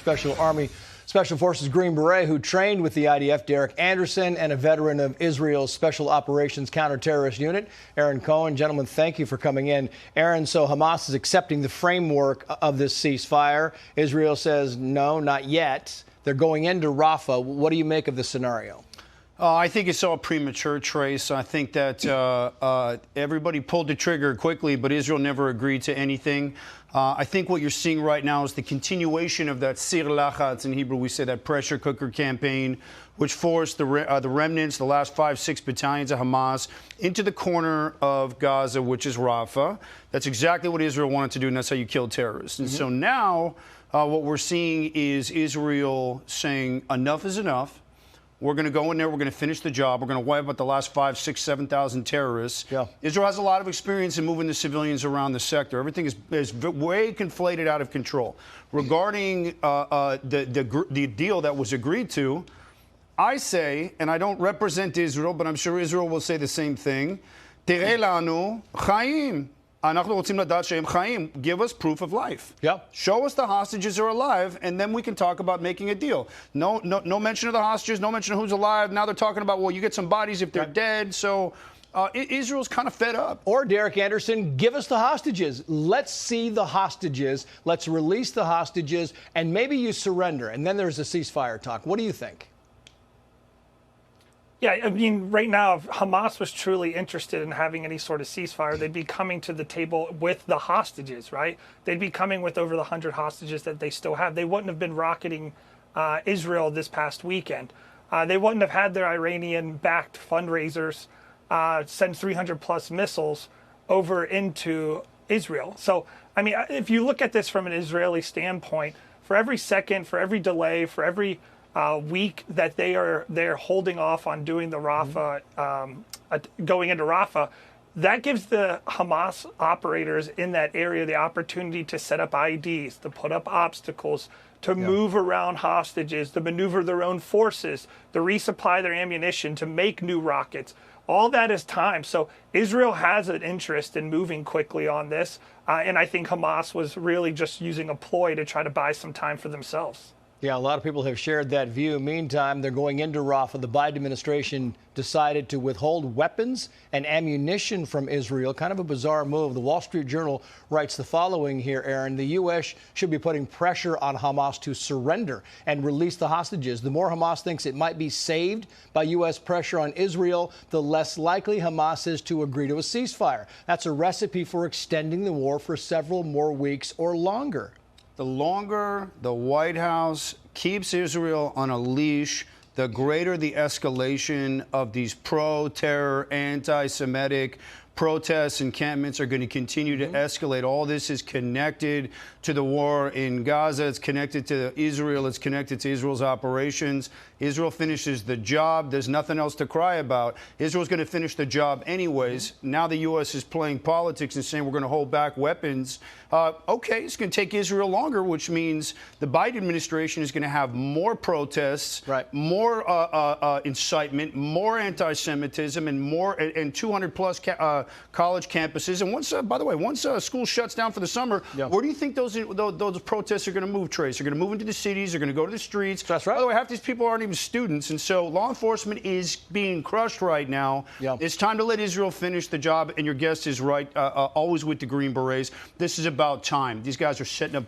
Special Army Special Forces Green Beret who trained with the IDF, Derek Anderson, and a veteran of Israel's Special Operations Counterterrorist Unit, Aaron Cohen. Gentlemen, thank you for coming in. Aaron, so Hamas is accepting the framework of this ceasefire. Israel says no, not yet. They're going into Rafah. What do you make of this scenario? I think it's all premature, Trace. I think that everybody pulled the trigger quickly, but Israel never agreed to anything. I think what you're seeing right now is the continuation of that sir lachatz, in Hebrew we say that pressure cooker campaign, which forced the remnants, the last 5-6 battalions of Hamas, into the corner of Gaza, which is Rafah. That's exactly what Israel wanted to do, and that's how you kill terrorists. And so now what we're seeing is Israel saying enough is enough. We're going to go in there. We're going to finish the job. We're going to wipe out the last 5, 6, 7,000 terrorists. Yeah. Israel has a lot of experience in moving the civilians around the sector. Everything is way conflated, out of control. Regarding the deal that was agreed to, I say, and I don't represent Israel, but I'm sure Israel will say the same thing, Terei lanu chaim. Give us proof of life. Yeah. Show us the hostages are alive, and then we can talk about making a deal. No mention of the hostages, no mention of who's alive. Now they're talking about, well, you get some bodies if they're dead. So Israel's kind of fed up. Or Derek Anderson, give us the hostages. Let's see the hostages. Let's release the hostages, and maybe you surrender. And then there's a ceasefire talk. What do you think? Yeah, I mean, right now, if Hamas was truly interested in having any sort of ceasefire, they'd be coming to the table with the hostages, right? They'd be coming with over the 100 hostages that they still have. They wouldn't have been rocketing Israel this past weekend. They wouldn't have had their Iranian-backed fundraisers send 300-plus missiles over into Israel. So, I mean, if you look at this from an Israeli standpoint, for every second, for every delay, for every week that they're holding off on doing the Rafah, going into Rafah, that gives the Hamas operators in that area the opportunity to set up IEDs, to put up obstacles, to move around hostages, to maneuver their own forces, to resupply their ammunition, to make new rockets. All that is time. So Israel has an interest in moving quickly on this, and I think Hamas was really just using a ploy to try to buy some time for themselves. Yeah, a lot of people have shared that view. Meantime, they're going into Rafah. The Biden administration decided to withhold weapons and ammunition from Israel. Kind of a bizarre move. The Wall Street Journal writes the following here, Aaron. The U.S. should be putting pressure on Hamas to surrender and release the hostages. The more Hamas thinks it might be saved by U.S. pressure on Israel, the less likely Hamas is to agree to a ceasefire. That's a recipe for extending the war for several more weeks or longer. The longer the White House keeps Israel on a leash, the greater the escalation of these pro-terror, anti-Semitic protests, encampments are going to continue to escalate. All this is connected to the war in Gaza. It's connected to Israel. It's connected to Israel's operations. Israel finishes the job. There's nothing else to cry about. Israel's going to finish the job anyways. Now the U.S. is playing politics and saying we're going to hold back weapons. Okay, it's going to take Israel longer, which means the Biden administration is going to have more protests, more incitement, more anti-Semitism, and more and 200-plus college campuses. And once, by the way, once school shuts down for the summer, where do you think those protests are going to move, Trace? They're going to move into the cities. They're going to go to the streets. That's right. By the way, half these people aren't even students, and so law enforcement is being crushed right now. It's time to let Israel finish the job. And your guest is right, always with the Green Berets. This is about time. These guys are setting up